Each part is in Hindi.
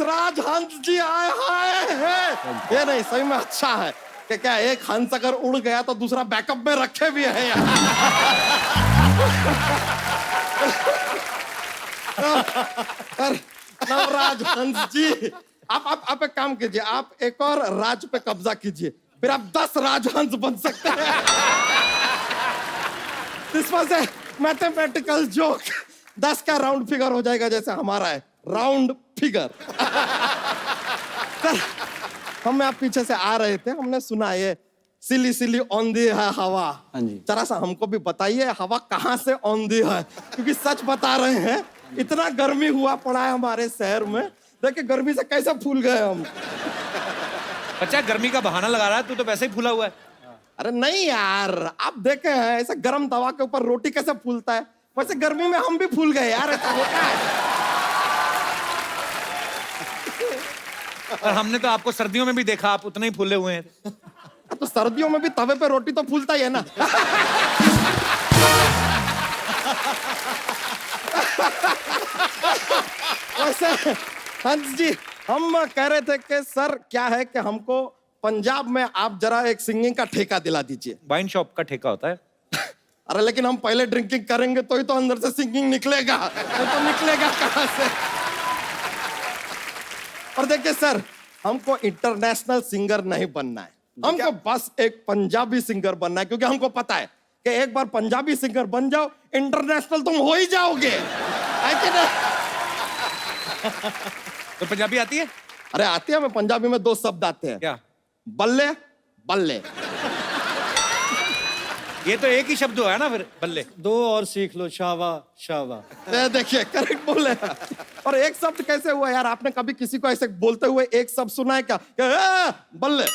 राज हंस जी आए हाय है। ये नहीं सही में अच्छा है कि क्या एक हंस अगर उड़ गया तो दूसरा बैकअप में रखे भी है यार। नवराज हंस जी आप एक काम कीजिए, आप एक और राज पे कब्जा कीजिए, फिर आप 10 राजहंस बन सकते हैं। This was a mathematical joke. 10 का राउंड फिगर हो जाएगा जैसे हमारा है राउंड फिगर। सर हम आप पीछे से आ रहे थे, हमने सुना ये सिली सिली औंधी है हवा। हाँ जी। जरा सा हमको भी बताइए हवा कहाँ से औंधी है, क्योंकि सच बता रहे हैं इतना गर्मी हुआ पड़ा है हमारे शहर में, देखिए गर्मी से कैसे फूल गए हम। बच्चा गर्मी का बहाना लगा रहा है, तू तो वैसे ही फूला हुआ है। अरे नहीं यार, आप देखे हैं ऐसे गरम तवा के ऊपर रोटी कैसे फूलता है, वैसे गर्मी में हम भी फूल गए यार, ऐसा होता है। और हमने तो आपको सर्दियों में भी देखा, आप उतने ही फूले हुए हैं। तो सर्दियों में भी तवे पे रोटी तो फूलता ही है ना। वैसे हंस जी हम कह रहे थे कि सर क्या है कि हमको पंजाब में आप जरा एक सिंगिंग का ठेका दिला दीजिए। वाइन शॉप का ठेका होता है। अरे लेकिन हम पहले ड्रिंकिंग करेंगे तो ही तो अंदर से सिंगिंग निकलेगा, तो निकलेगा कहां से। और देखिए सर हमको इंटरनेशनल सिंगर नहीं बनना है, हमको बस एक पंजाबी सिंगर बनना है, क्योंकि हमको पता है कि एक बार पंजाबी सिंगर बन जाओ इंटरनेशनल तुम हो ही जाओगे, है कि नहीं? तो पंजाबी आती है? अरे आती है, मैं पंजाबी में 2 शब्द आते हैं। क्या? बल्ले बल्ले। ये तो एक ही शब्द है ना फिर, बल्ले। 2 और सीख लो, शावा शावा। देखिए करेक्ट बोले। और एक शब्द कैसे हुआ यार, आपने कभी किसी को ऐसे बोलते हुए एक शब्द सुना है क्या? बल्ले।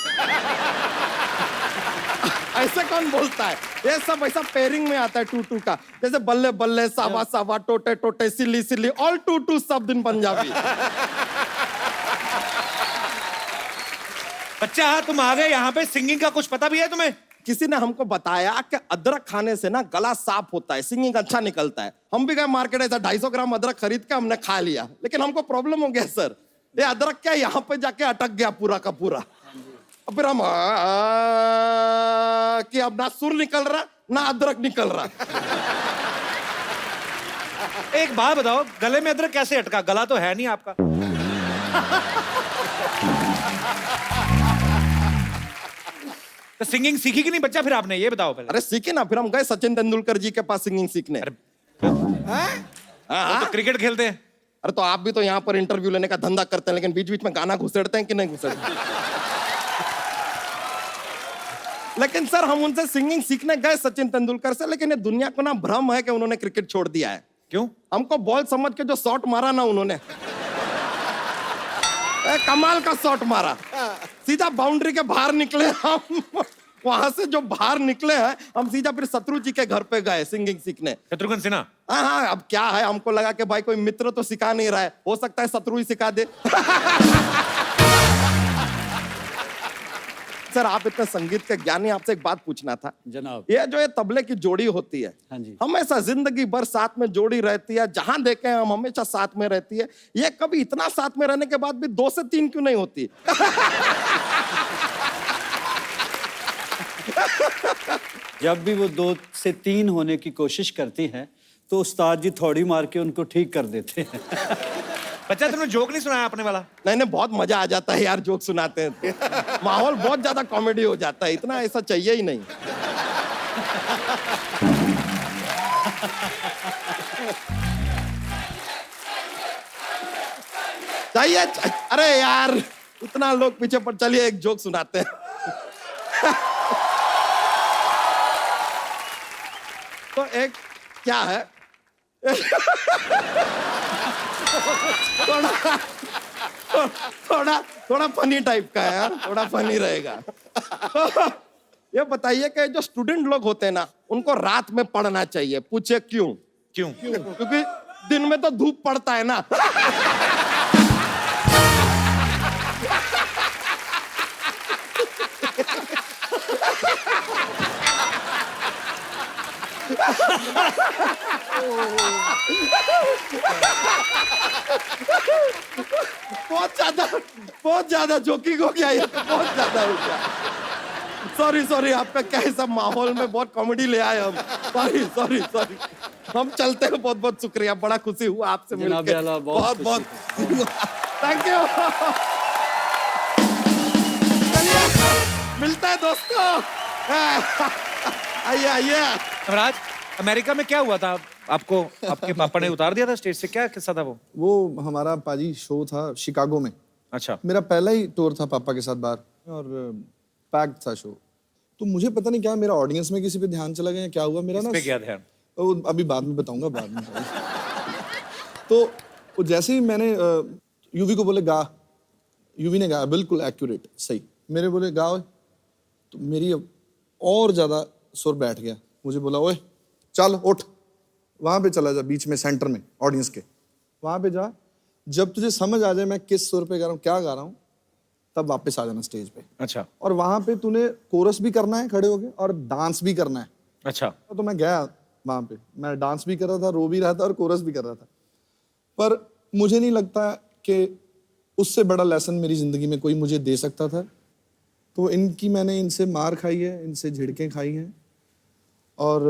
ऐसे कौन बोलता है? ये सब ऐसा पेयरिंग में आता है 2-2 का, जैसे बल्ले बल्ले, सावा सावा, टोटे टोटे, सिली सिली, ऑल 2-2 शब्द इन पंजाबी। बच्चा तुम आ गए यहाँ पे, सिंगिंग का कुछ पता भी है तुम्हें? किसी ने हमको बताया कि अदरक खाने से ना गला साफ होता है, सिंगिंग अच्छा निकलता है। हम भी गए मार्केट, ऐसा 250 ग्राम अदरक खरीद के हमने खा लिया, लेकिन हमको प्रॉब्लम हो गया सर, ये अदरक क्या यहाँ पे जाके अटक गया पूरा का पूरा। अब फिर हम कि अब ना सुर निकल रहा ना अदरक निकल रहा। एक बात बताओ, गले में अदरक कैसे अटका? गला तो है नहीं आपका। तो सिंगिंग सीखी कि नहीं बच्चा फिर आपने, ये बताओ पहले। अरे सीखे ना, फिर हम गए सचिन तेंदुलकर जी के पास सिंगिंग सीखने। वो तो क्रिकेट खेलते हैं। अरे तो आप भी तो यहाँ पर इंटरव्यू लेने का धंधा करते हैं, लेकिन बीच बीच में गाना घुसेड़ते हैं कि नहीं घुसेड़ते? लेकिन सर हम उनसे सिंगिंग सीखने गए सचिन तेंदुलकर से, लेकिन ये दुनिया को ना भ्रम है कि उन्होंने क्रिकेट छोड़ दिया है। क्यों? हमको बॉल समझ के जो शॉट मारा ना उन्होंने, कमाल का शॉट मारा, सीधा बाउंड्री के बाहर निकले हम। वहां से जो बाहर निकले हैं हम सीधा फिर शत्रु जी के घर पे गए सिंगिंग सीखने। शत्रुघ्न सिन्हा? हाँ, अब क्या है, हमको लगा कि भाई कोई मित्र तो सिखा नहीं रहा है, हो सकता है शत्रु ही सिखा दे। सर आप इतने संगीत के ज्ञानी, आपसे एक बात पूछना था जनाब। ये जो ये तबले की जोड़ी होती है, हाँ जी। हमेशा जिंदगी भर साथ में जोड़ी रहती है, जहां देखे हम हमेशा साथ में रहती है, ये कभी इतना साथ में रहने के बाद भी 2 से 3 क्यों नहीं होती? जब भी वो 2 से 3 होने की कोशिश करती हैं तो उस्ताद जी थोड़ी मार के उनको ठीक कर देते हैं। बच्चा तुमने जोक नहीं सुनाया अपने वाला? नहीं नहीं, बहुत मजा आ जाता है यार जोक सुनाते हैं तो। माहौल बहुत ज्यादा कॉमेडी हो जाता है, इतना ऐसा चाहिए ही नहीं। चाहिए अरे यार इतना लोग पीछे पर, चलिए एक जोक सुनाते हैं। तो एक क्या है, थोड़ा फनी टाइप का है यार, थोड़ा फनी रहेगा। ये बताइए कि जो स्टूडेंट लोग होते हैं ना, उनको रात में पढ़ना चाहिए, पूछे क्यों? क्यों? क्योंकि दिन में तो धूप पड़ता है ना। बहुत बहुत ज्यादा जोकिंग हो गया, ये तो बहुत ज्यादा हो गया। सॉरी आपका कैसा माहौल में बहुत कॉमेडी ले आए हम। सॉरी हम चलते हैं। बहुत बहुत शुक्रिया, बड़ा खुशी हुआ आपसे जनाब मिलकर। आला, बहुत बहुत थैंक यू। चलिए मिलता है दोस्तों। आइए। नवराज, अमेरिका में क्या हुआ था आपको? आपके पापा ने उतार दिया था स्टेज से, क्या किस्सा था वो? वो हमारा पाजी शो था शिकागो में। अच्छा। मेरा पहला ही टूर था पापा के साथ बाहर, और पैक्ड था शो। तो मुझे पता नहीं क्या मेरा ऑडियंस में किसी पे ध्यान चला गया, क्या हुआ मेरा इस ना। पे क्या ध्यान? वो अभी बाद में बताऊंगा, बाद में। तो वो जैसे ही मैंने यूवी को बोले गा, यूवी ने गाया बिल्कुल एक्यूरेट सही। मेरे बोले गाओ, तो मेरी और ज्यादा सुर बैठ गया। मुझे बोला ओए चल उठ, वहां पे चला जा, बीच में सेंटर में ऑडियंस के वहां पे जा। जब तुझे समझ आ जाए मैं किस सुर पे गा रहा हूँ, क्या गा रहा हूँ, तब वापस आ जाना स्टेज पे। अच्छा। और वहां पे तूने कोरस भी करना है खड़े होके, और डांस भी करना है। अच्छा। तो मैं गया वहां पे, मैं डांस भी कर रहा था, रो भी रहा था, और कोरस भी कर रहा था। पर मुझे नहीं लगता कि उससे बड़ा लेसन मेरी जिंदगी में कोई मुझे दे सकता था। तो मैंने इनसे मार खाई है, इनसे झिड़कें खाई हैं, और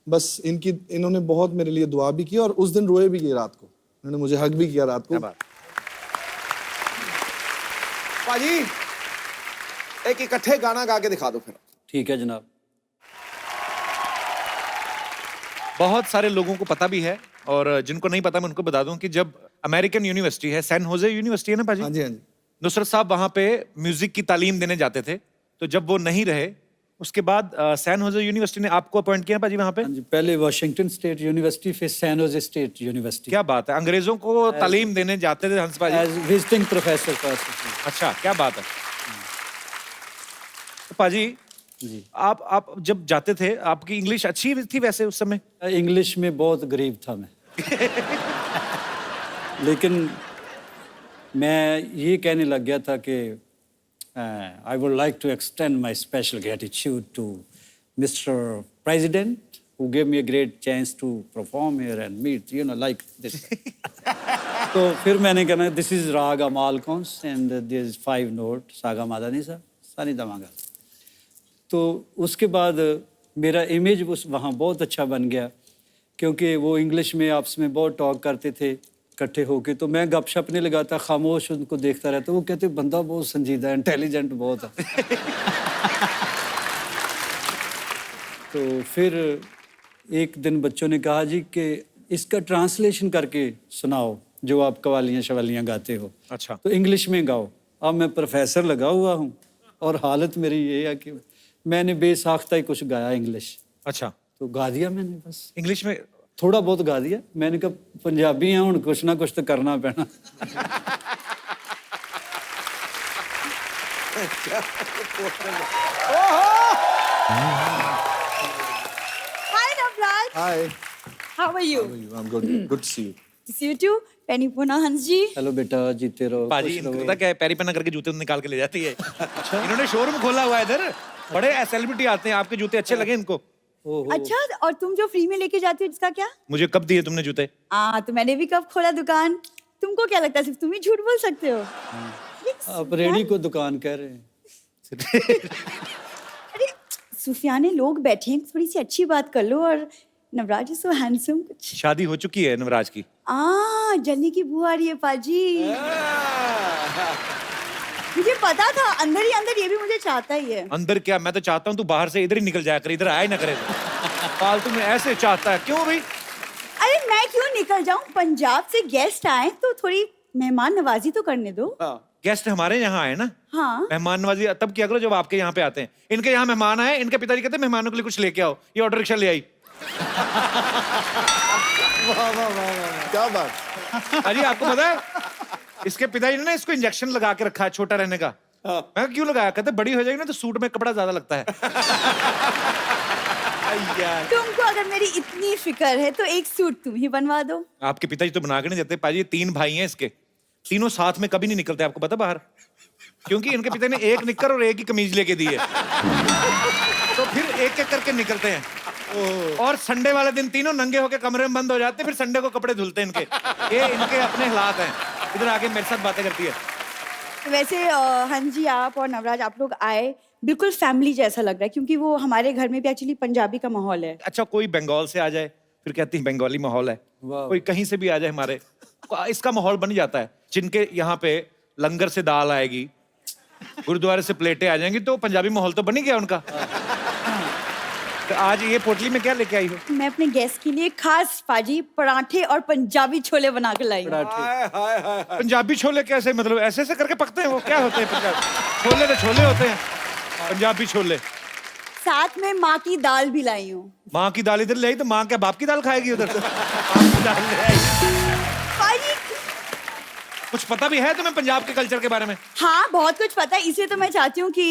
बस इन्होंने बहुत मेरे लिए दुआ भी की, और उस दिन रोए भी किए रात को। उन्होंने मुझे हग भी किया रात को। पाजी एक इकट्ठे गाना गा के दिखा दो फिर। ठीक है जनाब। बहुत सारे लोगों को पता भी है, और जिनको नहीं पता मैं उनको बता दूं कि जब अमेरिकन यूनिवर्सिटी है, सैन होजे यूनिवर्सिटी है ना पाजी? हाँ जी, हाँ जी। नुसरत साहब वहां पे म्यूजिक की तालीम देने जाते थे, तो जब वो नहीं रहे उसके बाद सैन होजे यूनिवर्सिटी ने आपको अपॉइंट किया पाजी वहां पे? हाँ जी, पहले वाशिंगटन स्टेट यूनिवर्सिटी, फिर सैन होजे स्टेट यूनिवर्सिटी। क्या बात है, अंग्रेजों को तालीम देने जाते थे Hans paaji? As visiting professor first. अच्छा, क्या बात है। तो पाजी जी, आप जब जाते थे, आपकी इंग्लिश अच्छी थी वैसे उस समय? इंग्लिश में बहुत गरीब था मैं। लेकिन मैं ये कहने लग गया था कि I would like to extend my special gratitude to mister president who gave me a great chance to perform here and meet, you know, like this. तो फिर मैंने कहना, this is Raag Malkauns and there is 5 note सागा मादानी सा सानी दमागा। तो उसके बाद मेरा इमेज उस वहाँ बहुत अच्छा बन गया, क्योंकि वो इंग्लिश में आपस में बहुत टॉक करते थे इकट्ठे होके। तो मैं गपशप नहीं लगाता, खामोश उनको देखता रहता। वो कहते बंदा बहुत संजीदा है, इंटेलिजेंट बहुत है। तो फिर एक दिन बच्चों ने कहा जी कि इसका ट्रांसलेशन करके सुनाओ जो आप कवालियाँ शवालियाँ गाते हो। अच्छा। तो इंग्लिश में गाओ। अब मैं प्रोफेसर लगा हुआ हूँ, और हालत मेरी ये है कि मैंने बेसाख्ता ही कुछ गाया इंग्लिश। अच्छा। तो गा दिया मैंने, बस इंग्लिश में थोड़ा बहुत गा दिया। मैंने कहा पंजाबी हैं, हुण कुछ ना कुछ तो करना पैना। Hi, Navraj. Hi, How are you? I am good, good to see you. To see you too. Penny Puna Hansji. Hello बेटा, जीते रहो, पाजी खुश इनको रहो। पता क्या है, पैरी पन्ना करके जूते निकाल के ले जाती है। इन्होंने शोरूम खोला हुआ है इधर, बड़े सेलिब्रिटी आते हैं, आपके जूते अच्छे लगे इनको। ओहो। अच्छा, और तुम जो फ्री में लेके जाती हो जिसका क्या? मुझे कब दिए तुमने जूते? तो मैंने भी कब खोला दुकान। तुमको क्या लगता है सिर्फ तुम ही झूठ बोल सकते हो? आप रेडी को दुकान कह रहे हैं। अरे सुफियाने लोग बैठे हैं, थोड़ी सी अच्छी बात कर लो। और नवराज इज सो हैंडसम। कुछ शादी हो चुकी है नवराज की? जल्दी की बुआ आ रही है पाजी। मुझे पता था अंदर ही अंदर ये भी मुझे चाहता ही है। अंदर क्या, मैं तो चाहता हूँ तू बाहर से इधर ही निकल जाया कर, इधर आया ही ना करे। फालतू में ऐसे चाहता है क्यों भाई? अरे मैं क्यों निकल जाऊं? पंजाब से गेस्ट आए तो थोड़ी मेहमान नवाजी तो करने दो। गेस्ट हमारे यहाँ आए ना, हाँ। मेहमान नवाजी तब किया करो जब आपके यहाँ पे आते हैं। इनके यहाँ मेहमान आए, इनके पिताजी कहते हैं मेहमानों के लिए कुछ लेके आओ, ये ऑटो रिक्शा ले आई। क्या बात। अजी आपको पता है इसके पिताजी ने ना इसको इंजेक्शन लगा के रखा है छोटा रहने का। मैं कहा, क्यों लगाया? कहते बड़ी हो जाएगी ना तो सूट में कपड़ा ज्यादा लगता है। यार तुमको अगर मेरी इतनी फिक्र है तो एक सूट तुम ही बनवा दो। आपके पिताजी तो बना के नहीं देते पाजी। 3 भाई हैं इसके, तीनों साथ में कभी नहीं निकलते, आपको पता बाहर, क्योंकि इनके पिता ने एक निक्कर और एक ही कमीज लेके दी है। तो फिर एक एक करके निकलते हैं, और संडे वाले दिन तीनों नंगे होके कमरे में बंद हो जाते हैं, फिर संडे को कपड़े धुलते हैं इनके। ये इनके अपने हालात हैं। इधर आके मेरे साथ बातें करती है। वैसे हाँ जी, आप और नवराज आप लोग आए बिल्कुल फैमिली जैसा लग रहा है, क्योंकि वो हमारे घर में भी एक्चुअली पंजाबी का माहौल है। अच्छा, कोई बंगाल से आ जाए फिर कहती है बंगाली माहौल है, कोई कहीं से भी आ जाए हमारे, इसका माहौल बन जाता है। जिनके यहाँ पे लंगर से दाल आएगी, गुरुद्वारे से प्लेटें आ जाएंगी, तो पंजाबी माहौल तो बन ही गया उनका। तो आज ये पोटली में क्या लेके आई हो? मैं अपने गेस्ट के लिए खास पाजी पराठे और पंजाबी छोले बना के लाई हूँ। पंजाबी छोले कैसे, मतलब ऐसे ऐसे करके पकते हैं वो? क्या होते हैं पंजाबी छोले? तो छोले होते हैं, पंजाबी छोले। साथ में माँ की दाल भी लाई हूँ। माँ की दाल इधर ले आई तो माँ क्या बाप की दाल खाएगी उधर? बाप की दाल ले आई। पाजी कुछ पता भी है तुम्हें पंजाब के कल्चर के बारे में? हाँ, बहुत कुछ पता है, इसलिए तो मैं चाहती हूँ कि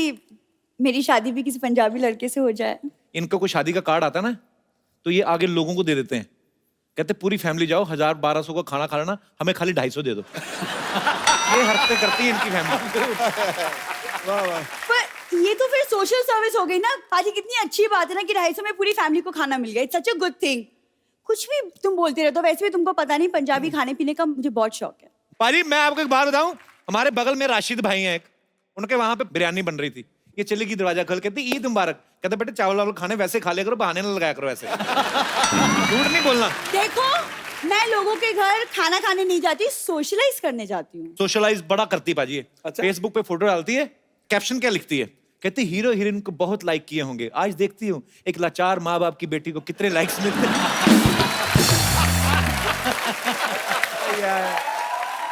मेरी शादी भी किसी पंजाबी लड़के से हो जाए। इनको कोई शादी का कार्ड आता ना, तो ये आगे लोगों को दे देते हैं, कहते पूरी फैमिली जाओ, 1000-1200 का खाना खा लेना, हमें खाली 250 दे दो। ये हरकतें करती है इनकी फैमिली। पर ये तो फिर सोशल सर्विस हो गई ना पाजी। कितनी अच्छी बात है ना कि 250 में पूरी फैमिली को खाना मिल गया। It's such a good thing. कुछ भी तुम बोलते रहते हो, वैसे भी तुमको पता नहीं पंजाबी खाने पीने का मुझे बहुत शौक है। पाजी मैं आपको एक बात बताऊं, हमारे बगल में राशिद भाई हैं एक, उनके वहां पे बिरयानी बन रही थी, ये चली गई दरवाजा खोल, कहती ईद मुबारक। कहते बेटे चावल वावल खाने वैसे खा लिया करो, बहाने ना लगाया करो ऐसे। झूठ नहीं बोलना। देखो, मैं लोगों के घर खाना खाने नहीं जाती, सोशलाइज करने जाती हूँ। सोशलाइज बड़ा करती पाजी है। फेसबुक पे फोटो डालती है, कैप्शन क्या लिखती है, कहती हीरो हीरोइन को बहुत लाइक किए होंगे, आज देखती हूँ एक लाचार माँ बाप की बेटी को कितने लाइक्स मिलते हैं।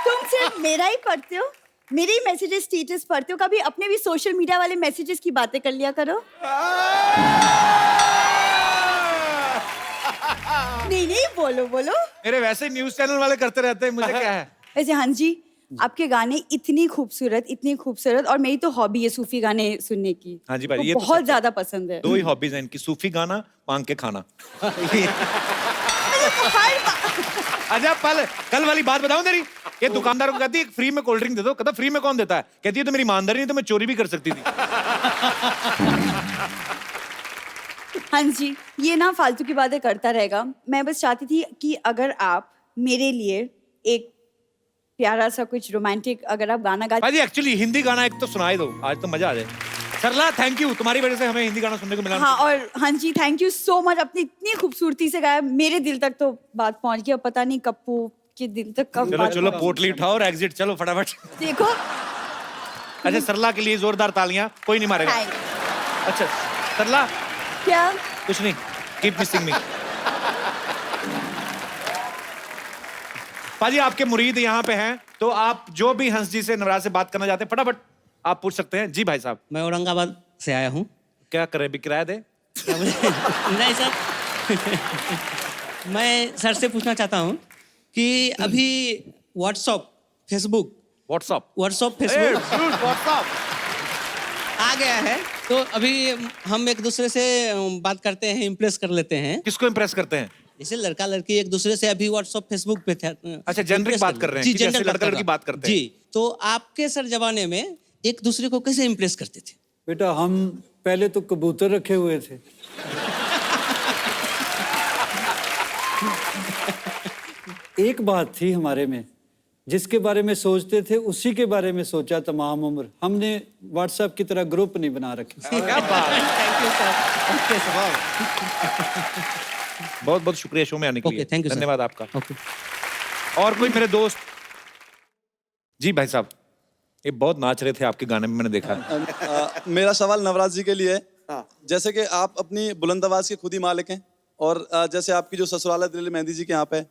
तुम सिर्फ मेरा ही पढ़ते हो, मेरे ही मैसेजेस स्टेटस पढ़ते हो, कभी अपने भी सोशल मीडिया वाले मैसेजेस की बातें कर लिया करो। नहीं नहीं, बोलो बोलो। मेरे वैसे न्यूज चैनल वाले करते रहते हैं, मुझे क्या है। वैसे हाँ जी, आपके गाने इतनी खूबसूरत, और मेरी तो हॉबी है सूफी गाने सुनने की। हाँ जी भाई, तो ये तो बहुत सच है। ज्यादा पसंद है। दो ही हॉबीज हैं इनकी, सूफी गाना, मांग के खाना। अच्छा कल वाली बात बताऊं तेरी, ये दुकानदार को कहती है फ्री में कोल्ड ड्रिंक दे दो, कहता फ्री में कौन देता है, कहती है तो मेरी ईमानदारी नहीं तो मैं चोरी भी कर सकती थी। हाँ जी, ये ना फालतू की बातें करता रहेगा। मैं बस चाहती थी कि अगर आप मेरे लिए एक प्यारा सा कुछ रोमांटिक अगर आप गाना गा। भाई एक्चुअली हिंदी गाना एक तो सुनाई दो, आज तो मजा आ जाए। सरला थैंक यू, तुम्हारी वजह से हमें हिंदी गाना सुनने को मिला। हाँ, और हाँ जी थैंक यू सो मच, अपनी इतनी खूबसूरती से गाया, मेरे दिल तक तो बात पहुंच गई। अब पता नहीं कप्पू के दिल तक कब चलो बात चलो पहुंची। पोटली उठाओ और एग्जिट चलो फटाफट। देखो, अच्छा सरला के लिए जोरदार तालियां, कोई नहीं मारेगा। Thank- अच्छा सरला क्या कुछ नहीं, कीप मिसिंग मी। पाजी आपके मुरीद यहाँ पे हैं, तो आप जो भी हंस जी से नवराज से बात करना चाहते हैं फटाफट आप पूछ सकते हैं। जी भाई साहब। मैं औरंगाबाद से आया हूँ। क्या करे, भी किराया दे। क्या मुझे नहीं सर। मैं सर से पूछना चाहता हूँ कि अभी व्हाट्सअप फेसबुक आ गया है, तो अभी हम एक दूसरे से बात करते हैं, इम्प्रेस कर लेते हैं। किसको इम्प्रेस करते हैं? जैसे लड़का लड़की एक दूसरे से अभी व्हाट्सअप फेसबुक पे थे। अच्छा, जेनरिक impress बात कर कर रहे हैं जी, कि जैसे जेंडर लड़का लड़की बात करते हैं। जी, तो आपके सर जमाने में एक दूसरे को कैसे इम्प्रेस करते थे? बेटा हम पहले तो कबूतर रखे हुए थे। एक बात थी हमारे में, जिसके बारे में सोचते थे उसी के बारे में सोचा तमाम उम्र। हमने व्हाट्सएप की तरह ग्रुप नहीं बना रखे। क्या बात है। Thank you sir. बहुत बहुत शुक्रिया शो में आने के Okay, लिए। thank you, sir. धन्यवाद आपका। ओके। और कोई मेरे दोस्त? जी भाई साहब, ये बहुत नाच रहे थे आपके गाने में, मैंने देखा। मेरा सवाल नवराज जी के लिए है। जैसे कि आप अपनी बुलंद आवाज के खुद ही मालिक हैं, और जैसे आपकी जो ससुराल है दिल्ली मेहंदी जी के यहाँ पे,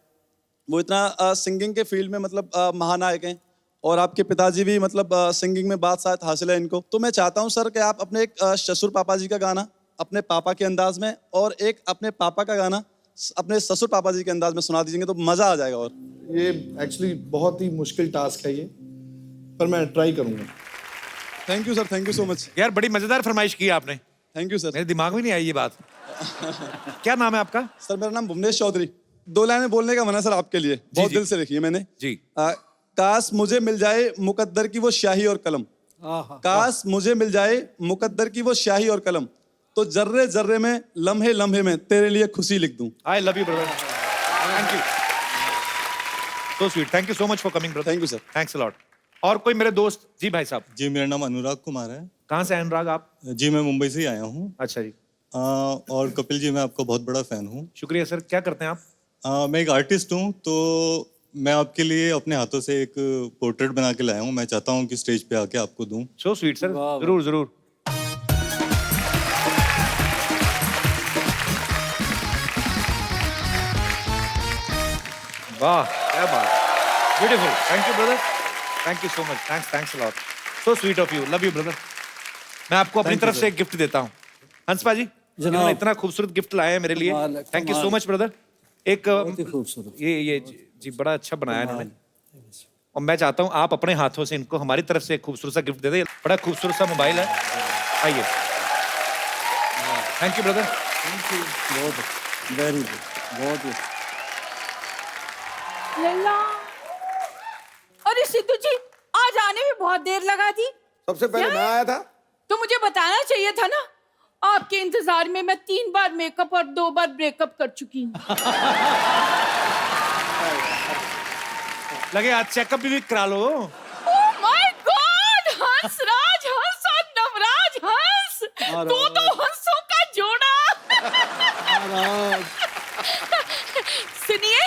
वो इतना सिंगिंग के फील्ड में मतलब महानायक हैं, और आपके पिताजी भी मतलब सिंगिंग में बादशाहत हासिल है इनको। तो मैं चाहता हूँ सर कि आप अपने एक ससुर पापा जी का गाना अपने पापा के अंदाज में, और एक अपने पापा का गाना अपने ससुर पापा जी के अंदाज में सुना दीजिएंगे तो मजा आ जाएगा। और ये एक्चुअली बहुत ही मुश्किल टास्क है ये, पर मैं ट्राई करूंगा। Thank you sir, thank you so much. यार बड़ी मजेदार फरमाइश की आपने, थैंक यू सर। मेरे दिमाग में नहीं आई ये बात। क्या नाम है आपका? सर मेरा नाम भुवनेश चौधरी। 2 लाइनें बोलने का मन है सर आपके लिए, बहुत जी। दिल से लिखी है मैंने। जी। काश मुझे मिल जाए मुकद्दर की वो स्याही और कलम, काश मुझे मिल जाए मुकद्दर की वो स्याही और कलम, तो जर्रे जर्रे में लम्हे लम्हे में तेरे लिए खुशी लिख दूं। I love you brother, thank you. So sweet, thank you so much for coming brother. Thank you, sir. Thanks a lot. और कोई मेरे दोस्त? जी भाई साहब। जी मेरा नाम अनुराग कुमार है। कहाँ से हैं अनुराग आप? जी मैं मुंबई से ही आया हूँ। अच्छा जी, और कपिल जी मैं आपका बहुत बड़ा फ़ैन हूँ। शुक्रिया सर। क्या करते हैं आप? मैं एक आर्टिस्ट हूँ, तो मैं आपके लिए अपने हाथों से एक पोर्ट्रेट बना के लाया हूँ। मैं चाहता हूँ कि स्टेज पे आके आपको दूँ। सो स्वीट सर, वाह, वाह। जरूर जरूर। वाह क्या बात, beautiful. Thank you brother, thank you so much, thanks a lot, so sweet of you, love you brother. मैं आपको अपनी Thank you, तरफ से sir. एक गिफ्ट देता हूँ। हंसपा जी, जनाब। इन्होंने इतना खूबसूरत गिफ्ट लाया है मेरे लिए। कमाल है, थैंक यू सो कमाल। Much brother. एक बहुत ही खूबसूरत। ये जी बड़ा अच्छा बनाया है इन्होंने। और मैं चाहता हूँ आप अपने हाथों से इनको हमारी तरफ से एक खूबसूरत सा गिफ्ट दे दें। बड़ा खूबसूरत सा मोबाइल है, आइए। Thank you brother. बहुत वेरी गुड, बहुत ही लल्ला, अरे सिद्धू जी, आज आने में बहुत देर लगा दी। सबसे पहले मैं आया था। तो मुझे बताना चाहिए था ना। आपके इंतजार में मैं 3 बार मेकअप और 2 बार ब्रेकअप कर चुकी हूँ। लगे आज चेकअप भी करा लो। Oh my God, Hansraj Hans और नवराज हंस, दो हंसों का जोड़ा। सुनिए,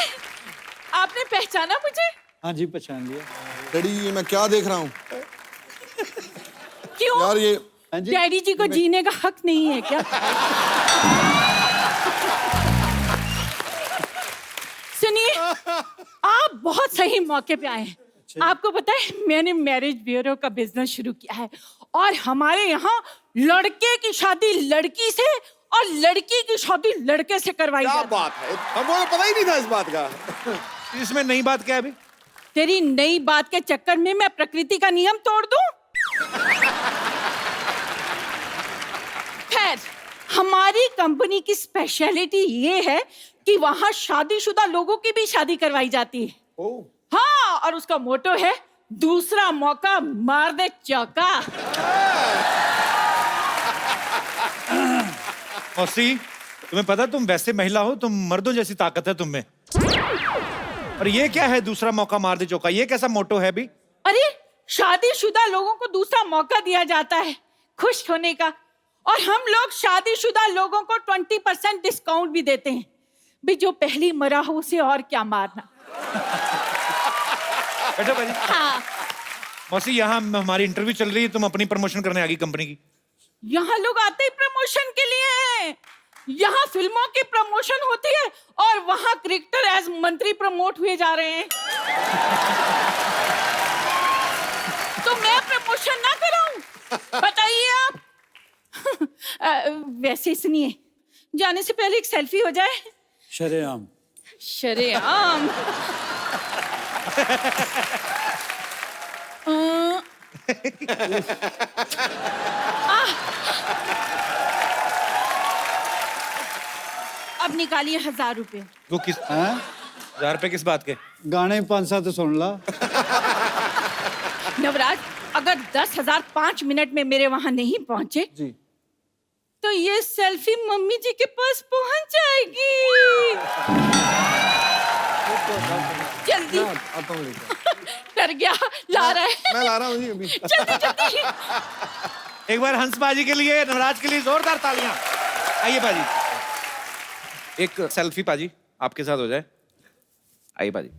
आपने पहचाना मुझे? हाँ जी, पहचान लिया। डैडी ये मैं क्या देख रहा हूँ क्यों? यार? ये हाँ जी, डैडी जी को जीने का हक नहीं है क्या? सुनिए, आप बहुत सही मौके पे आए हैं। आपको पता है, मैंने मैरिज ब्यूरो का बिजनेस शुरू किया है और हमारे यहाँ लड़के की शादी लड़की से और लड़की की शादी लड़के से करवाई क्या जाती है। बात है, हमको पता ही नहीं था इस बात का। इसमें नई बात क्या है अभी? तेरी नई बात के चक्कर में मैं प्रकृति का नियम तोड़ दूं? खैर, हमारी कंपनी की स्पेशलिटी ये है कि वहां शादीशुदा लोगों की भी शादी करवाई जाती है। हाँ, और उसका मोटो है दूसरा मौका मार दे चौका। मौसी, तुम्हें पता तुम वैसे महिला हो, तुम मर्दों जैसी ताकत है तुम में। और ये क्या है दूसरा मौका मार दे चौका? ये कैसा मोटो है भी? अरे, शादीशुदा लोगों को दूसरा मौका दिया जाता है खुश होने का, और हम लोग शादीशुदा लोगों को 20% डिस्काउंट भी देते हैं। भी जो पहली मरा हो उसे और क्या मारना। बैठो भाई। हाँ, मौसी, यहाँ हमारी इंटरव्यू चल रही है, तुम अपनी प्रमोशन करने आ गई कंपनी की। यहाँ लोग आते ही प्रमोशन के लिए हैं। यहाँ फिल्मों की प्रमोशन होती है और वहाँ क्रिकेटर एज मंत्री प्रमोट हुए जा रहे हैं। तो मैं प्रमोशन ना कराऊं? बताइए आप। वैसे सुनिए, जाने से पहले एक सेल्फी हो जाए। शरेआम। शरेआम। अब निकालिए 1000 रुपए। वो किस हाँ? 1000 रुपए किस बात के? गाने 5-7 तो सुन ला। नवराज, अगर 10,000 5 मिनट में मेरे वहां नहीं पहुंचे जी, तो ये सेल्फी मम्मी जी के पास पहुंच जाएगी। जल्दी। आता हूँ लेकर। कर गया, ला रहा है। मैं ला रहा हूँ जी अभी। जल्दी जल्दी। एक बार हंस बाजी के लिए, नवराज के लिए जोरदार तालियां। आइए बाजी, एक सेल्फी पाजी आपके साथ हो जाए। आइए बाजी।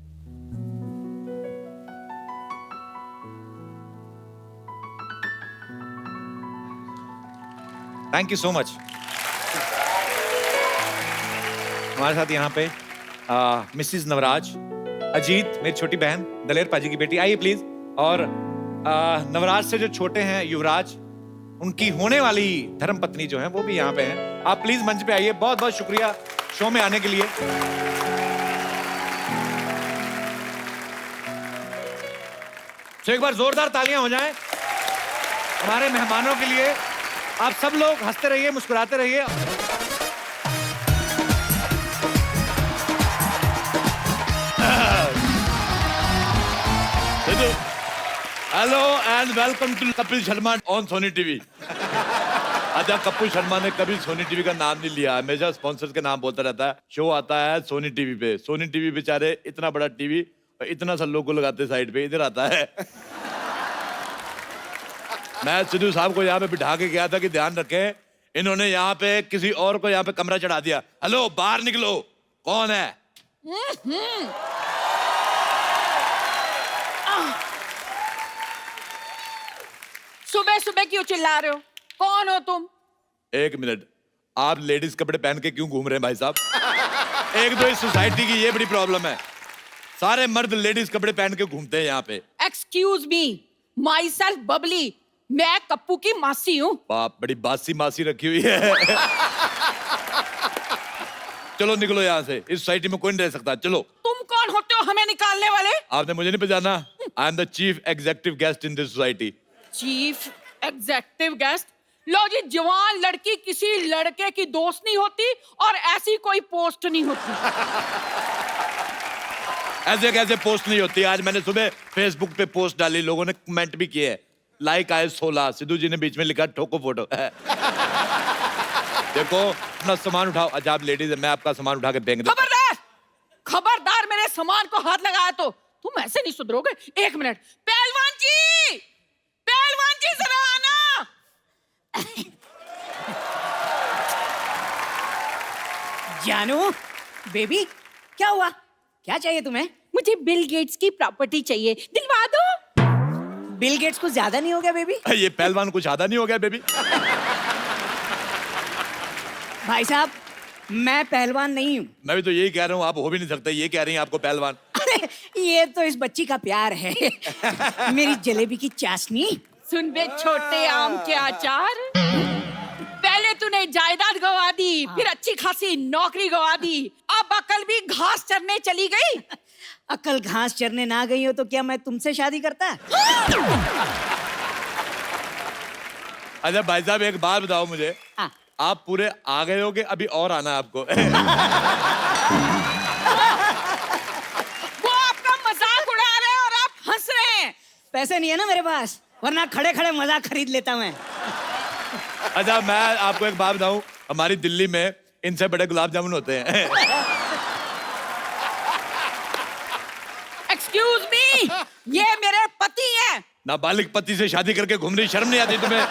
Thank you so much. हमारे साथ यहाँ पे मिसिस नवराज, अजीत मेरी छोटी बहन, दलेर पाजी की बेटी, आइए प्लीज। और नवराज से जो छोटे हैं युवराज, उनकी होने वाली धर्मपत्नी जो है वो भी यहाँ पे हैं। आप प्लीज मंच पे आइए। बहुत बहुत शुक्रिया शो में आने के लिए। तो एक बार जोरदार तालियां हो जाएं हमारे मेहमानों के लिए। आप सब लोग हंसते रहिए, मुस्कुराते रहिए। Hello and welcome to Kapil Sharma on Sony TV. अच्छा, कपिल शर्मा ने कभी सोनी टीवी का नाम नहीं लिया, हमेशा स्पॉन्सर्स के नाम बोलता रहता है। शो आता है सोनी टीवी पे। सोनी टीवी बेचारे इतना बड़ा टीवी, इतना सा लोगो लगाते साइड पे, इधर आता है। मैं सिद्धू साहब को यहाँ पे बिठा के गया था कि ध्यान रखें, इन्होंने यहाँ पे किसी और को यहाँ पे कमरा चढ़ा दिया। हेलो, बाहर निकलो, कौन है? सुबह सुबह क्यों चिल्ला रहे हो? कौन हो तुम? एक मिनट, आप लेडीज कपड़े पहन के क्यों घूम रहे हैं भाई साहब? एक तो इस सोसाइटी की ये बड़ी प्रॉब्लम है, सारे मर्द लेडीज कपड़े पहन के घूमते हैं यहाँ पे। Excuse me, my self Babli, मैं कप्पू की मासी हूँ। बाप, बड़ी बासी मासी रखी हुई है। चलो निकलो यहाँ से, इस सोसाइटी में कोई नहीं रह सकता, चलो। तुम कौन होते हो हमें निकालने वाले? आपने मुझे नहीं पहचाना? I am the chief executive guest in this society. Chief executive guest? लो जी, जवान लड़की किसी लड़के की दोस्त नहीं होती और ऐसी कोई पोस्ट नहीं होती। ऐसे कैसे पोस्ट नहीं होती? आज मैंने सुबह फेसबुक पे पोस्ट डाली, लोगों ने कमेंट भी किए, लाइक आए 16, सिद्धू जी ने बीच में लिखा ठोको फोटो। देखो, अपना सामान उठाओ। अच्छा, आप लेडीज है, मैं आपका सामान उठा के फेंक दूं। खबरदार, खबरदार, मेरे सामान को हाथ लगाया तो तुम ऐसे नहीं सुधरोगे। एक मिनट, पहलवान जी, पहलवान जी जरा आना। जानू, बेबी, क्या हुआ? क्या चाहिए तुम्हें? मुझे बिल गेट्स की प्रॉपर्टी चाहिए, दिलवा दो। बिल गेट्स कुछ ज्यादा नहीं हो गया बेबी? ये पहलवान कुछ आधा नहीं हो गया बेबी? भाई साहब, मैं पहलवान नहीं हूँ। मैं भी तो यही कह रहा हूँ, आप हो भी नहीं सकते, ये कह रही हैं आपको पहलवान। अरे ये तो इस बच्ची का प्यार है। मेरी जलेबी की चाशनी। सुन बे छोटे आम के अचार, पहले तूने जायदाद गवा दी, फिर अच्छी खासी नौकरी गवा दी, अब अकल भी घास चरने चली गई। अकल घास चरने ना गई हो तो क्या मैं तुमसे शादी करता? अच्छा भाई साहब, एक बात बताओ मुझे, हाँ। आप पूरे आ गए हो कि अभी और आना है आपको? वो आपका मजाक उड़ा रहे हैं और आप हंस रहे हैं। पैसे नहीं है ना मेरे पास, वरना खड़े खड़े मजाक खरीद लेता मैं। अच्छा, मैं आपको एक बात बताऊं, हमारी दिल्ली में इनसे बड़े गुलाब जामुन होते हैं। एक्सक्यूज मी, ये मेरे पति हैं। नाबालिग पति से शादी करके घूम रही, शर्म नहीं आती तुम्हें?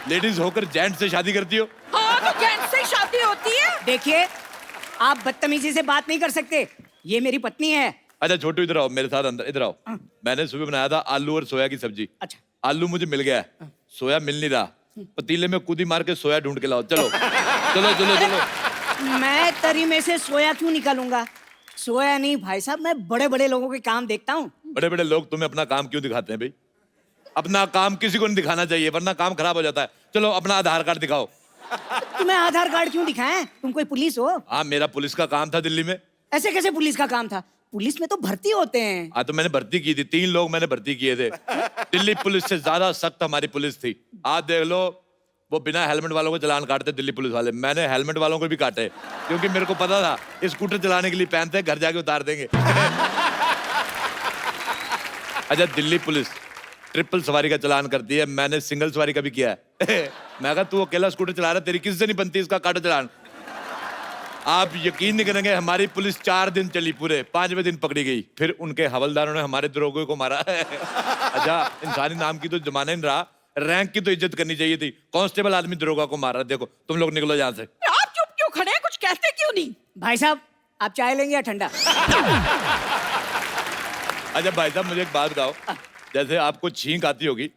लेडीज होकर जेंट से शादी करती हो? हाँ, तो जेंट्स से शादी होती है। देखिए, आप बदतमीजी से बात नहीं कर सकते, ये मेरी पत्नी है। अच्छा छोटू, इधर आओ मेरे साथ, अंदर इधर आओ। मैंने सुबह बनाया था आलू और सोया की सब्जी। अच्छा। आलू मुझे मिल गया, सोया मिल नहीं रहा, पतीले में कूदी मार के सोया ढूंढ के लाओ। चलो चलो चलो चलो। मैं तरी में से सोया क्यों निकालूंगा? सोया नहीं भाई साहब, मैं बड़े बड़े लोगों के काम देखता हूँ। बड़े बड़े लोग तुम्हें अपना काम क्यों दिखाते हैं भाई? अपना काम किसी को नहीं दिखाना चाहिए, वरना काम खराब हो जाता है। चलो अपना आधार कार्ड दिखाओ। तुम्हें आधार कार्ड क्यों दिखाएं? तुम कोई पुलिस हो? हाँ, मेरा पुलिस का काम था दिल्ली में। ऐसे कैसे पुलिस का काम था? पुलिस में तो भर्ती होते हैं। हाँ, तो मैंने भर्ती की थी, 3 लोग मैंने भर्ती किए थे। दिल्ली पुलिस से ज्यादा सख्त हमारी पुलिस थी। आज देख लो, वो बिना हेलमेट वालों को चालान काटते दिल्ली पुलिस वाले, मैंने हेलमेट वालों को भी काटे, क्योंकि मेरे को पता था स्कूटर चलाने के लिए पहनते, घर जाके उतार देंगे। अच्छा, दिल्ली पुलिस ट्रिपल सवारी का चालान करती है, मैंने सिंगल सवारी का भी किया है। मैं कहा, तू अकेला स्कूटर चला रहा है, तेरी किससे नहीं बनती, इसका काटो चालान। आप यकीन नहीं करेंगे, हमारी पुलिस 4 दिन चली, पूरे 5वें दिन पकड़ी गई। फिर उनके हवलदारों ने हमारे दरोगे को मारा। अच्छा, इंसानी नाम की तो जमाना नहीं रहा, रैंक की तो इज्जत करनी चाहिए थी। कांस्टेबल आदमी दरोगा को मार रहा। देखो, तुम लोग निकलो यहाँ से। आप चुप क्यों खड़े हैं? कुछ कहते क्यों नहीं? भाई साहब, आप चाय लेंगे या ठंडा? अच्छा भाई साहब, मुझे एक बात बताओ, जैसे आपको छींक आती होगी,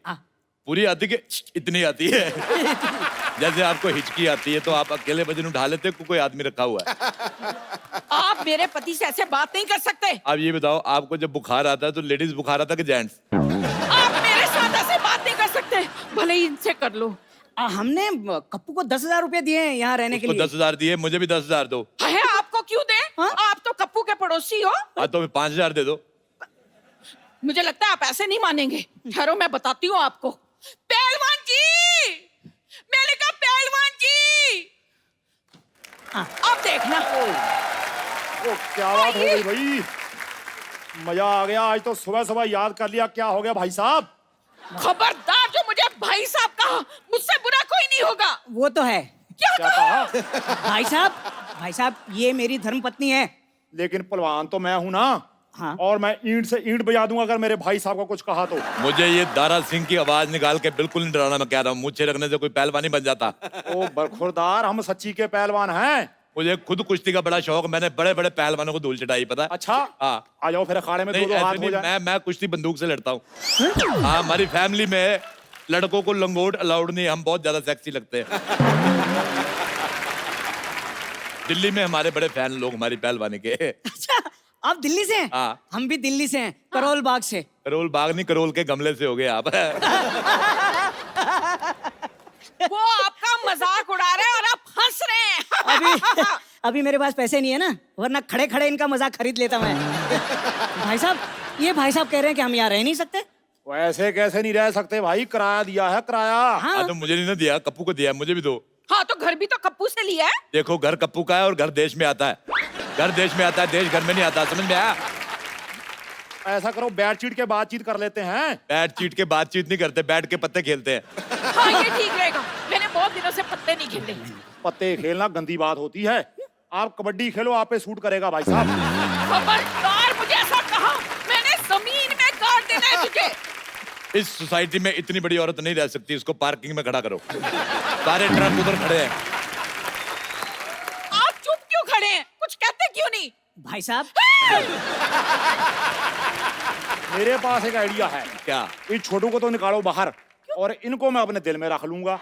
पूरी आती कि इतनी आती है? जैसे आपको हिचकी आती है तो आप अकेले वजन उठा लेते हो, कोई आदमी रखा हुआ है? आप मेरे पति से ऐसे बात नहीं कर सकते। आप ये बताओ, आपको जब बुखार आता है तो लेडीज बुखार आता है कि जेंट्स? आप मेरे साथ ऐसे बात नहीं कर सकते, भले ही इनसे कर लो। हमने कप्पू को 10,000 रुपए दिए हैं यहाँ रहने के लिए। 10,000 दिए, मुझे भी 10,000 दो। है, आपको क्यों दे? आप तो कप्पू के पड़ोसी हो। हाँ, तो 5,000 दे दो। मुझे लगता है आप ऐसे नहीं मानेंगे, ठहरो मैं बताती हूँ आपको। पहलवान जी, मैंने कहा पहलवान जी, अब देखना। ओ क्या बात हो गई भाई, मजा आ गया। आज तो सुबह सुबह याद कर लिया। क्या हो गया भाई साहब? खबरदार, जो मुझे भाई साहब कहा, मुझसे बुरा कोई नहीं होगा। वो तो है। क्या कहा? भाई साहब, ये मेरी धर्मपत्नी है। लेकिन पहलवान तो मैं हूं ना। हाँ। और मैं ईंट से ईंट बजा दूंगा अगर मेरे भाई साहब को कुछ कहा तो। मुझे ये दारा सिंह की आवाज निकाल के बिल्कुल नहीं डराना, मैं कह रहा हूँ मुझे रखने से कोई पहलवान नहीं बन जाता। ओ बरखुरदार, हम सच्ची के पहलवान हैं। मुझे खुद कुश्ती का बड़ा शौक, मैंने बड़े बड़े पहलवानों को धूल चटाई, पता है? अच्छा, हाँ। आ जाओ फिर अखाड़े में नहीं, दो ऐसे हाथ हो नहीं, जाए। मैं कुश्ती बंदूक से लड़ता हूँ। हाँ, हमारी फैमिली में लड़कों को लंगोट अलाउड नहीं, हम बहुत ज्यादा सेक्सी लगते हैं। दिल्ली में हमारे बड़े फैन लोग हमारी पहलवानी के। अच्छा, आप दिल्ली से हैं? हाँ। हम भी दिल्ली से हैं, करोल बाग से। करोल बाग नहीं, करोल के गमले से हो गए आप। वो आपका मजाक उड़ा रहे हैं और आप हंस रहे हैं। अभी मेरे पास पैसे नहीं है ना, वरना खड़े खड़े इनका मजाक खरीद लेता मैं। भाई साहब, ये भाई साहब कह रहे हैं कि हम यहाँ रह नहीं सकते। वैसे कैसे नहीं रह सकते भाई, किराया दिया है किराया। हाँ। तो मुझे नहीं ना दिया, कप्पू को दिया, मुझे भी दो। हाँ, तो घर भी तो कप्पू से लिया है। देखो, घर कप्पू का है और घर देश में आता है। घर देश में आता है, देश घर में नहीं आता, समझ में आया? ऐसा करो, बैट चीट के बातचीत कर लेते हैं। बैट चीट के बातचीत नहीं करते, बैठ के पत्ते खेलते हैं। हाँ, ये ठीक रहेगा। मैंने बहुत दिनों से पत्ते नहीं खेले। पत्ते खेलना गंदी बात होती है। आप कबड्डी खेलो, आप पे सूट करेगा भाई साहब। खबरदार, मुझे ऐसा कहा, मैंने जमीन में गाड़ देना है तुझे। इस सोसाइटी में इतनी बड़ी औरत नहीं रह सकती, इसको पार्किंग में खड़ा करो। सारे ट्रक उधर खड़े हैं। आप चुप क्यों खड़े हैं? कुछ कहते क्यों नहीं? भाई साहब, मेरे पास एक आइडिया है। क्या? इन छोटू को तो निकालो बाहर और इनको मैं अपने दिल में रख लूंगा।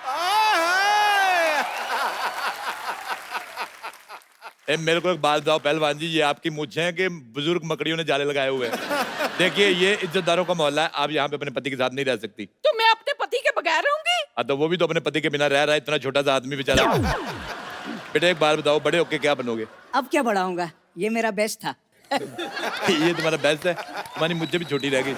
मेरे को एक बात बताओ पहलवान जी, ये आपकी मूंछें हैं कि बुजुर्ग मकड़ियों ने जाले लगाए हुए हैं? देखिए, ये इज्जतदारों का मोहल्ला है, आप यहाँ पे अपने पति के साथ नहीं रह सकती। तो मैं अपने पति के बगैर रहूंगी? हाँ, तो वो भी तो अपने पति के बिना रह रहा है, इतना छोटा सा आदमी बेचारा। बेटा एक बार बताओ, बड़े होके क्या बनोगे? अब क्या बढ़ाऊंगा, ये मेरा बेस्ट था। ये तुम्हारा बेस्ट है, तुम्हारी मुझे भी छोटी रह गई।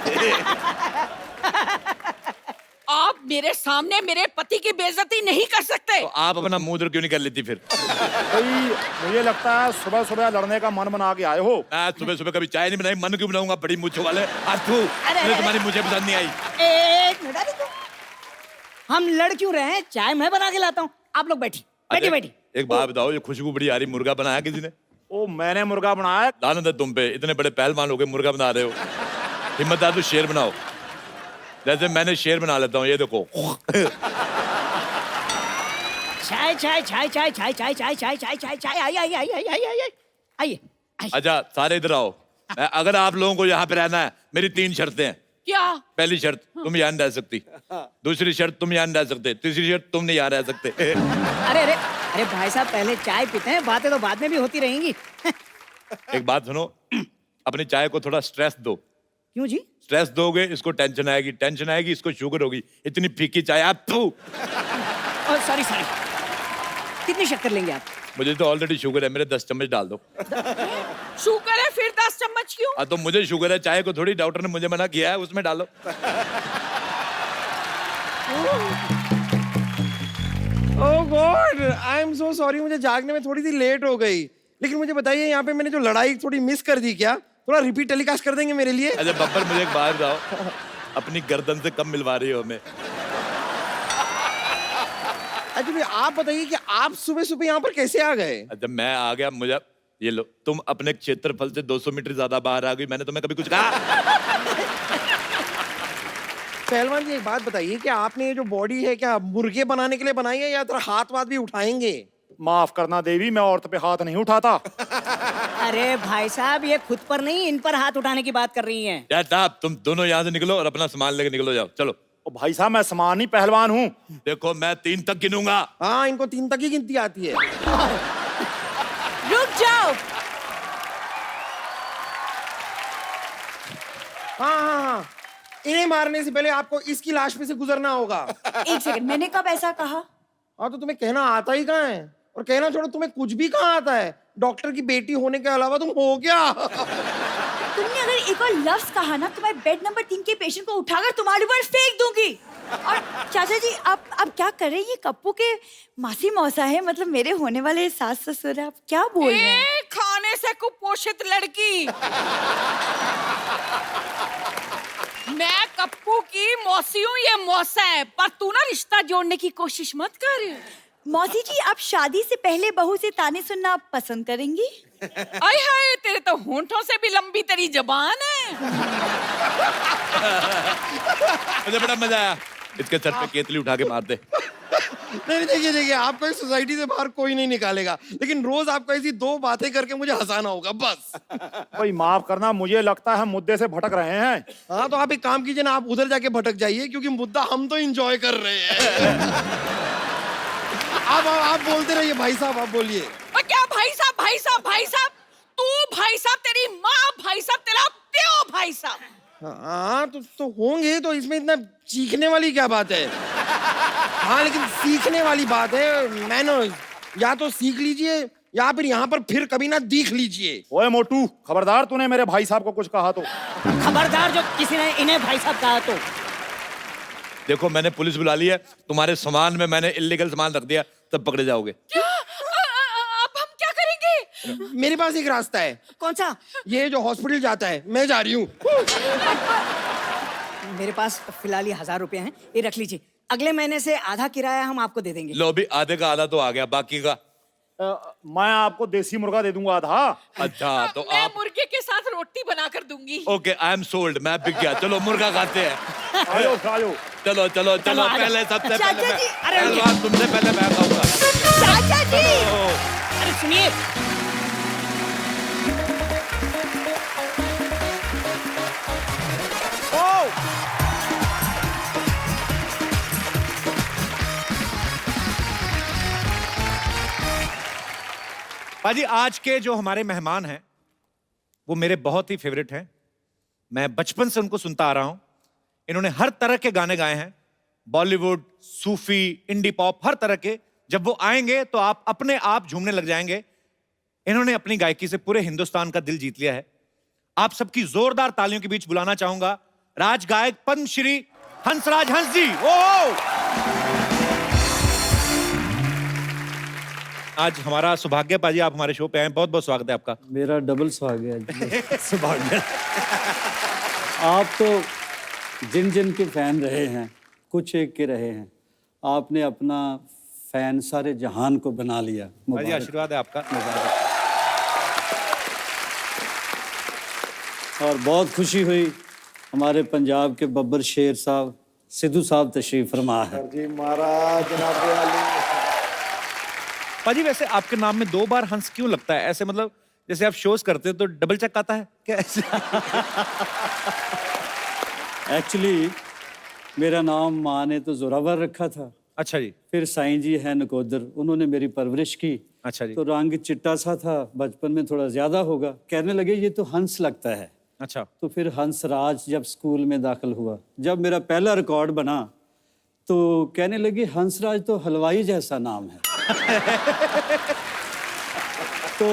आप मेरे सामने मेरे पति की बेइज्जती नहीं कर सकते। तो आप अपना मुंह उधर क्यों नहीं कर लेती फिर? भाई मुझे लगता है सुबह सुबह लड़ने का मन बना के आए हो। मैं सुबह सुबह कभी चाय नहीं बनाई, मन क्यों बनाऊंगा? बड़ी मूंछों वाले। आज तू तुम्हारी मुझे पसंद नहीं आई। एक मिनट, अरे तुम, हम लड़ क्यों रहे हैं? चाय मैं बना के लाता हूँ, आप लोग बैठी बैठी बैठी। एक बात बताओ, ये खुशबू बड़ी आ रही, मुर्गा बनाया किसी ने? ओ, मैंने मुर्गा बनाया। लानत है तुम पे, इतने बड़े पहलवान हो गए, मुर्गा बना रहे हो। हिम्मत है तो शेर बनाओ, जैसे मैंने शेर बना लेता हूँ, ये देखो। चाय चाय चाय चाय चाय चाय चाय चाय चाय चाय चाय आइए आइए आइए आइए आइए आइए आइए। अच्छा, सारे इधर आओ। अगर आप लोगों को यहाँ पे रहना है, मेरी 3 शर्तें हैं। क्या? पहली शर्त, तुम यहाँ नहीं रह सकती। दूसरी शर्त, तुम यहाँ नहीं रह सकते। तीसरी शर्त, तुम नहीं यहाँ रह सकते। अरे अरे अरे भाई साहब, पहले चाय पीते हैं, बातें तो बाद में भी होती रहेंगी। एक बात सुनो, अपनी चाय को थोड़ा स्ट्रेस दो। क्यों जी? स्ट्रेस दोगे इसको टेंशन आएगी, टेंशन आएगी इसको शुगर होगी। इतनी फीकी चाय आप तू। सॉरी सॉरी, कितनी शक्कर लेंगे आप? मुझे तो ऑलरेडी शुगर है, मेरे 10 चम्मच डाल दो। शुगर है, फिर 10 चम्मच क्यों? हाँ, तो मुझे शुगर है, चाय को थोड़ी, डॉक्टर ने मुझे मना किया है, उसमें डालो। Oh god, I am so sorry, मुझे जागने में थोड़ी सी लेट हो गई। लेकिन मुझे बताइए, यहाँ पे मैंने जो लड़ाई थोड़ी मिस कर दी, क्या थोड़ा रिपीट टेलीकास्ट कर देंगे मेरे लिए? अच्छा बब्बर, मुझे एक बात बताओ, अपनी गर्दन से कब मिलवा रही हो हमें? अच्छा भाई, आप बताइए कि आप सुबह सुबह यहाँ पर कैसे आ गए? अच्छा, मैं आ गया, मुझे ये लो, तुम अपने क्षेत्रफल से 200 मीटर ज्यादा बाहर आ गई, मैंने तुम्हें कभी कुछ कहा? पहलवान जी, एक बात बताइए कि आपने ये जो बॉडी है, क्या मुर्गे बनाने के लिए बनाई है या थोड़ा हाथ वाथ भी उठाएंगे? माफ करना देवी, मैं औरत पे हाथ नहीं उठाता। अरे भाई साहब, ये खुद पर नहीं, इन पर हाथ उठाने की बात कर रही हैं। यार साहब, तुम दोनों यहाँ से निकलो और अपना सामान लेके निकलो, जाओ चलो। ओ भाई साहब, मैं सामान नहीं, पहलवान हूँ। देखो, मैं 3 तक गिनूंगा। हाँ, इनको 3 तक ही गिनती आती है। रुक जाओ। हाँ हाँ हाँ, इन्हें मारने से पहले आपको इसकी लाश पे से गुजरना होगा। एक सेकंड, मैंने कब ऐसा कहा? हाँ, तो तुम्हें कहना आता ही कहाँ है? और कहना छोड़ो, तुम्हें कुछ भी कहाँ आता है? डॉक्टर की बेटी होने के अलावा तुम हो क्या? तुमने अगर एक और लफ्ज कहा ना, तो मैं बेड नंबर 3 के पेशेंट को उठाकर तुम्हारे ऊपर फेंक दूंगी। और चाचा जी, आप क्या कर रहे हैं? ये कप्पू के मासी मौसा है, मतलब मेरे होने वाले सास ससुर है। आप क्या बोल रहे हैं? खाने से कुपोषित लड़की। मैं कप्पू की मौसी हूँ, ये मौसा है, पर तू ना रिश्ता जोड़ने की कोशिश मत कर। मौसी जी, आप शादी से पहले बहू से ताने सुनना पसंद करेंगी? आय हाय, तेरे तो होंठों से भी लंबी तेरी जबान है। मुझे बड़ा मजा आया। इसके सर पे केतली उठा के मार दे। नहीं, देखिए आपको इस सोसाइटी से बाहर कोई नहीं निकालेगा, लेकिन रोज आपको ऐसी 2 बातें करके मुझे हंसाना होगा बस। भाई माफ करना, मुझे लगता है हम मुद्दे से भटक रहे हैं। हाँ, तो आप एक काम कीजिए ना, आप उधर जाके भटक जाइए, क्योंकि मुद्दा हम तो एंजॉय कर रहे हैं। आप बोलते रहिए भाई साहब, आप बोलिए। और क्या भाई साहब, भाई साहब, भाई साहब? तू भाई साहब, तेरी माँ भाई साहब, तेरा प्यो भाई साहब। हाँ, तो होंगे, तो इसमें इतना चीखने वाली क्या बात है? हाँ, लेकिन सीखने वाली बात है। मैनर्स या तो सीख लीजिए या फिर यहाँ पर फिर कभी ना दिख लीजिए। ओए मोटू, खबरदार तूने मेरे भाई साहब को कुछ कहा तो। खबरदार जो किसी ने इन्हें भाई साहब कहा तो। देखो, मैंने पुलिस बुला ली है, तुम्हारे सामान में मैंने इल्लीगल सामान रख दिया, तब पकड़े जाओगे। क्या? अब हम क्या करेंगे? मेरे पास एक रास्ता है। कौन सा? ये जो हॉस्पिटल जाता है, मैं जा रही हूँ। मेरे पास फिलहाल ये 1000 रुपए हैं, ये रख लीजिए। अगले महीने से आधा किराया हम आपको दे देंगे। लो भी, आधे का आधा तो आ गया, बाकी का मैं आपको देसी मुर्गा दे दूंगा आधा। अच्छा, तो मैं आप मुर्गे के साथ रोटी बना कर दूंगी। ओके, आई एम सोल्ड, मैं बिक गया। चलो मुर्गा खाते हैं। आयो खाओ। चलो चलो चलो, आ जाओ। पहले सबसे चाचा पहले मैं जी, अरे पहलवान, तुमसे पहले मैं खाऊंगा। चाचा जी, अरे सुनिए, पाजी, आज के जो हमारे मेहमान हैं वो मेरे बहुत ही फेवरेट हैं। मैं बचपन से उनको सुनता आ रहा हूं। इन्होंने हर तरह के गाने गाए हैं, बॉलीवुड, सूफी, इंडी पॉप, हर तरह के। जब वो आएंगे तो आप अपने आप झूमने लग जाएंगे। इन्होंने अपनी गायकी से पूरे हिंदुस्तान का दिल जीत लिया है। आप सबकी जोरदार तालियों के बीच बुलाना चाहूंगा राज गायक पद्मश्री हंसराज हंस जी। आज हमारा सौभाग्य पाजी, आप हमारे शो पे आए, बहुत बहुत स्वागत है आपका। मेरा डबल सौभाग्य सौभाग्य। आप तो जिन जिन के फैन रहे हैं, कुछ एक के रहे हैं, आपने अपना फैन सारे जहान को बना लिया। पाजी, मुबारक। आशीर्वाद है आपका। और बहुत खुशी हुई, हमारे पंजाब के बब्बर शेर साहब सिद्धू साहब तशरीफ फरमा है। जी महाराज, जनाब वाली। पाजी, वैसे आपके नाम में 2 बार हंस क्यों लगता है? ऐसे मतलब जैसे आप शोज करते हो तो डबल चेक आता है क्या ऐसे? एक्चुअली मेरा नाम माँ ने तो जोरावर रखा था। अच्छा जी। फिर साईं जी हैं नकोदर, उन्होंने मेरी परवरिश की। अच्छा जी। तो रंग चिट्टा सा था, बचपन में थोड़ा ज्यादा होगा, कहने लगे ये तो हंस लगता है। अच्छा। तो फिर हंसराज जब स्कूल में दाखिल हुआ, जब मेरा पहला रिकॉर्ड बना तो कहने लगे हंसराज तो हलवाई जैसा नाम है। तो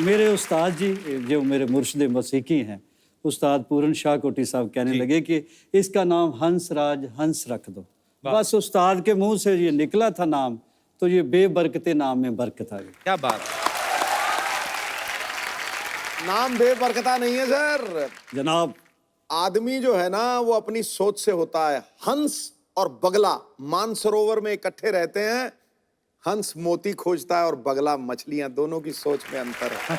मेरे उस्ताद जी, जो मेरे मुर्शिद मौसीकी हैं, उस्ताद पूरन शाह कोटी साहब, कहने लगे कि इसका नाम हंसराज हंस रख दो। बस उस्ताद के मुंह से ये निकला था नाम, तो ये बेबरकते नाम में बरकत आ गई। क्या बात है। नाम बेबरकता नहीं है सर जनाब। आदमी जो है ना वो अपनी सोच से होता है। हंस और बगला मानसरोवर में इकट्ठे रहते हैं। हंस मोती खोजता है और बगला मछलियां, दोनों की सोच में अंतर है।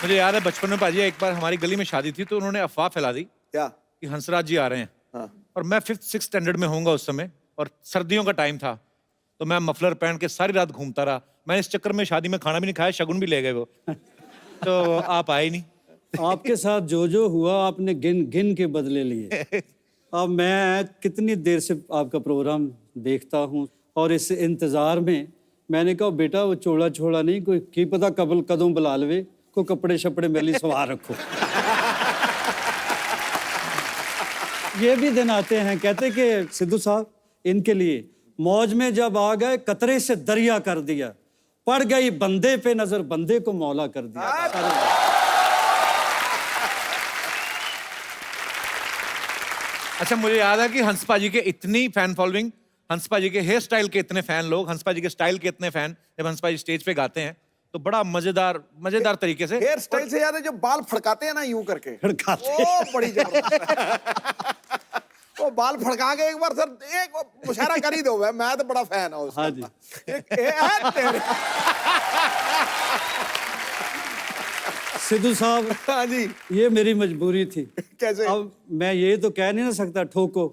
मुझे याद है बचपन में पाजी, एक बार हमारी गली में शादी थी तो उन्होंने अफवाह फैला दी क्या कि हंसराज जी आ रहे हैं। हाँ। और मैं 5th-6th स्टैंडर्ड में होऊंगा उस समय, और सर्दियों का टाइम था, तो मैं मफलर पहन के सारी रात घूमता रहा। मैं इस चक्कर में शादी में खाना भी नहीं खाया, शगुन भी ले गए वो। तो आप आए नहीं। आपके साथ जो जो हुआ आपने गिन गिन के बदले लिए। अब मैं कितनी देर से आपका प्रोग्राम देखता हूँ, और इस इंतज़ार में मैंने कहा बेटा वो चोड़ा छोड़ा नहीं, कोई की पता कबल कदों बुला लवे, को कपड़े शपड़े मेरे लिए सवार रखो। ये भी दिन आते हैं, कहते कि सिद्धू साहब इनके लिए मौज में जब आ गए कतरे से दरिया कर दिया, पड़ गई बंदे पे नजर बंदे को मौला कर दिया। अच्छा, मुझे याद है कि हंस पाजी के इतनी फैन फॉलोइंग, हंस पाजी के हेयर स्टाइल के इतने फैन लोग, हंस पाजी के स्टाइल के इतने फैन, जब हंस पाजी स्टेज पे गाते हैं तो बड़ा मजेदार तरीके से। हेयर स्टाइल से याद है जो बाल फड़काते हैं ना यूं करके, फड़काते, वो बड़ी जबरदस्त। वो बाल फड़का के एक बार सर एक मुशायरा कर ही दो भाई, मैं तो बड़ा फैन हूँ उसका। हाँ जी। तेरे सिद्धू साहब, हाँ जी, ये मेरी मजबूरी थी। कैसे? अब मैं ये तो कह नहीं ना सकता ठोको।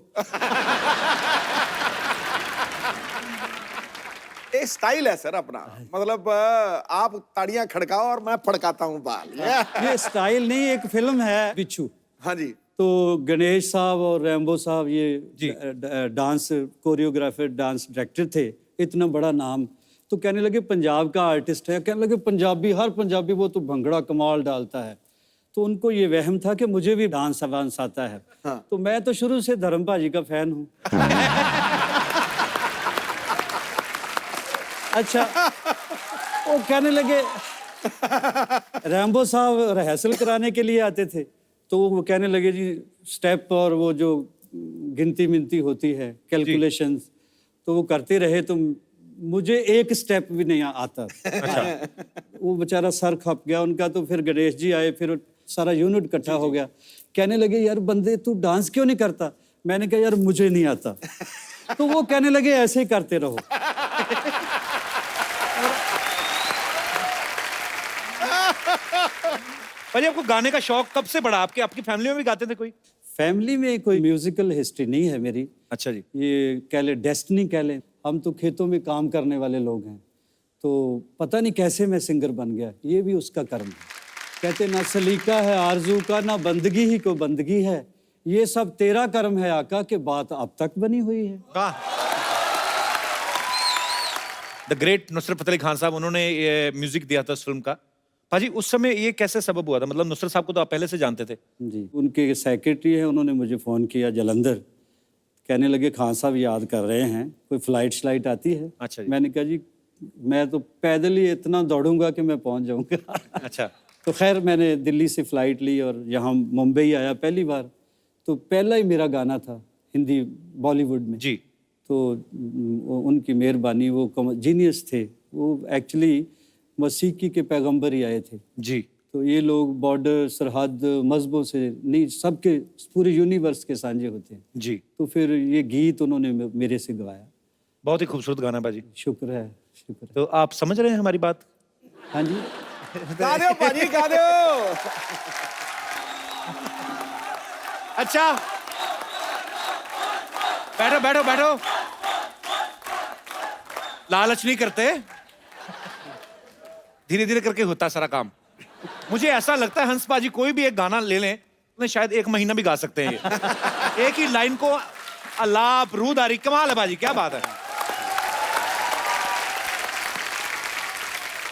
एक स्टाइल है सर अपना, मतलब आप ताड़ियां खड़काओ और मैं फड़काता हूँ बाल। ये स्टाइल नहीं, एक फिल्म है बिच्छू। हाँ जी, तो गणेश साहब और रैम्बो साहब ये डांस कोरियोग्राफर, डांस डायरेक्टर थे, इतना बड़ा नाम। तो कहने लगे पंजाब का आर्टिस्ट है, कहने लगे पंजाबी, हर पंजाबी वो तो भंगड़ा कमाल डालता है। तो उनको ये वहम था कि मुझे भी डांस वांस आता है। हाँ। तो मैं तो शुरू से धर्म भाजी का फैन हूँ। अच्छा, वो कहने लगे, रैम्बो साहब रिहर्सल कराने के लिए आते थे, तो वो कहने लगे जी स्टेप और वो जो गिनती मिनती होती है, कैलकुलेशंस, तो वो करते रहे, तो मुझे एक स्टेप भी नहीं आता। वो बेचारा सर खप गया उनका। तो फिर गणेश जी आए, फिर सारा यूनिट इकट्ठा हो गया। कहने लगे यार बंदे तू डांस क्यों नहीं करता? मैंने कहा यार मुझे नहीं आता। तो वो कहने लगे ऐसे ही करते रहो। भाई आपको गाने का शौक कब से बढ़ा? आपकी फैमिली में भी गाते थे कोई? फैमिली में कोई म्यूजिकल हिस्ट्री नहीं है मेरी। अच्छा जी। ये कह ले डेस्टिनी कह ले, हम तो खेतों में काम करने वाले लोग हैं। तो पता नहीं कैसे मैं सिंगर बन गया, ये भी उसका कर्म है। कहते ना सलीका है आरजू का, ना बंदगी ही को बंदगी है, ये सब तेरा कर्म है आका, कि बात अब तक बनी हुई है। द ग्रेट नुसरत फतेह अली खान साहब, उन्होंने ये म्यूजिक दिया था उस फिल्म का। भाजी उस समय ये कैसे सबब हुआ था? मतलब नुसरत साहब को तो आप पहले से जानते थे? जी, उनके सेक्रेटरी हैं, उन्होंने मुझे फ़ोन किया जलंधर, कहने लगे खान साहब याद कर रहे हैं, कोई फ्लाइट आती है? अच्छा जी। मैंने कहा जी मैं तो पैदल ही इतना दौड़ूंगा कि मैं पहुंच जाऊंगा। अच्छा। तो खैर मैंने दिल्ली से फ़्लाइट ली और यहाँ मुंबई आया पहली बार। तो पहला ही मेरा गाना था हिंदी बॉलीवुड में जी। तो उनकी मेहरबानी, वो जीनियस थे, वो एक्चुअली मसीकी के पैगंबर ही आए थे जी। तो ये लोग बॉर्डर, सरहद, मजहबों से नहीं, सबके पूरे यूनिवर्स के सांझे होते हैं जी। तो फिर ये गीत उन्होंने मेरे से गवाया। बहुत ही खूबसूरत गाना भाजी। शुक्र है, शुक्र है। तो आप समझ रहे हैं हमारी बात? हाँ जी। गा दो भाजी, गा दो। अच्छा, बैठो बैठो बैठो, लालच नहीं करते, धीरे धीरे करके होता है सारा काम। मुझे ऐसा लगता है हंस पाजी कोई भी एक गाना ले लें तो शायद 1 महीना भी गा सकते हैं ये। एक ही लाइन को अलाप रूदारी, कमाल है बाजी, क्या बात है।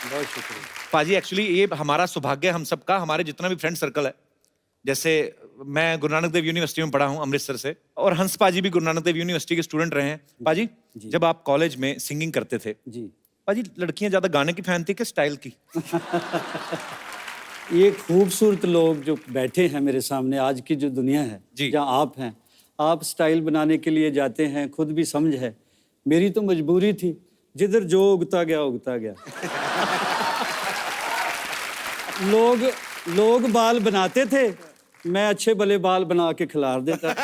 बहुत शुक्रिया पाजी। एक्चुअली ये हमारा सौभाग्य है हम सबका, हमारे जितना भी फ्रेंड सर्कल है, जैसे मैं गुरु नानक देव यूनिवर्सिटी में पढ़ा हूँ अमृतसर से, और हंस पाजी भी गुरु नानक देव यूनिवर्सिटी के स्टूडेंट रहे हैं। पाजी जब आप कॉलेज में सिंगिंग करते थे जी, पाजी लड़कियां ज्यादा गाने की फैन थी कि स्टाइल की? ये खूबसूरत लोग जो बैठे हैं मेरे सामने, आज की जो दुनिया है जहाँ आप हैं, आप स्टाइल बनाने के लिए जाते हैं, खुद भी समझ है। मेरी तो मजबूरी थी, जिधर जो उगता गया उगता गया। लोग बाल बनाते थे, मैं अच्छे भले बाल बना के खिलार देता।